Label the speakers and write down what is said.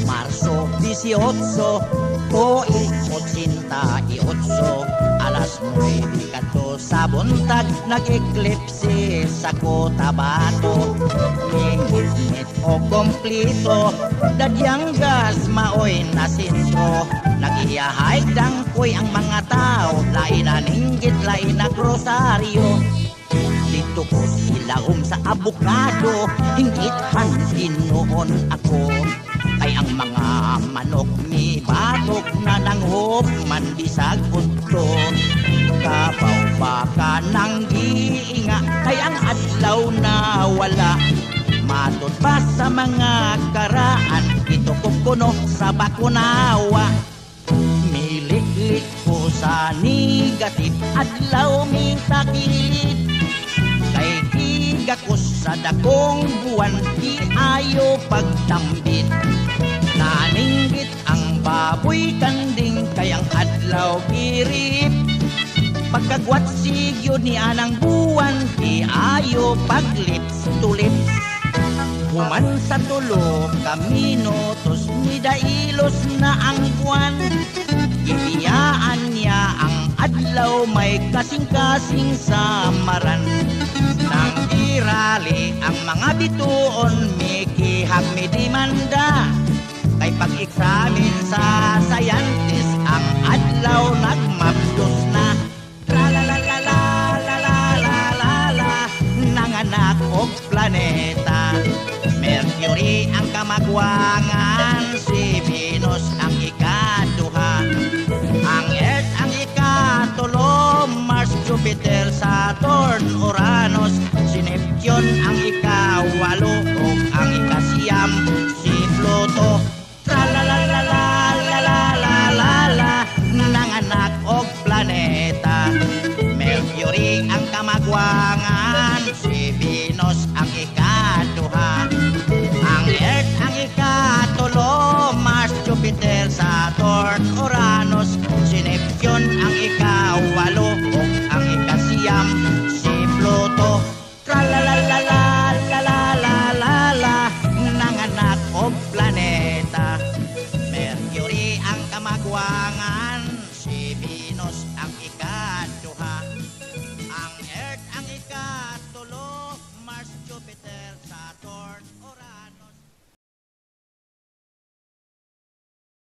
Speaker 1: Marso 18, tuig 88, alas 9 kadto sa buntag, nag-eklipse sa Cotabato. Ngit-ngit o komplito, dadyang gas maoy na sintro. Nag-iyahay dangkoy ang mga tao, lain na ninggit, lain na grosaryo. Dito ko silahom sa abukado, hingit handin noon ako. Kay ang mga manok ni batok na nanghop man bisag punto. Kabaw baka nang giinga, kay ang adlaw na wala. Matod pa sa mga karaan, ito ko kuno sa bakunawa. Milik-lik ko sa negative, adlaw mi takilid. Kay giga ko sa dakong buwan, di ayo pagtambit. Naninggit ang baboy kanding, kayang adlaw girip. Pagkagwat sigyo ni anang buwan, di ayo paglips to lips. Human sa tulo kamino, tos ni dailos na ang buwan. Ibiyaan niya ang adlaw, may kasing-kasing sa maran. Nang irali ang mga bituon, mikihag mi demanda. Kay pag-examine sa scientist, ang adlaw nagmapdos na. Tra-la-la-la-la-la-la-la-la, nanganak og planeta. Mercury ang kamagwangan, si Venus ang ikaduha. Ang Earth ang ikatulo, Mars, Jupiter, Saturn, Uranus, si Neptune ang ikawalo, ug ang ikasiyam si Pluto. Tra-la-la-la-la-la-la-la-la, nanganak og planeta. Mercury ang kamagwangan, si Venus ang ikaduha. Ang Earth ang ikatulo, Mars, Jupiter, Saturn, Uranus, si Neptune ang ikawalo, ug ang ikasiyam si Pluto. Tra-la-la-la-la-la-la-la-la, nanganak og planeta. Mercury ang kamagwangan, si Venus ang ikawalo.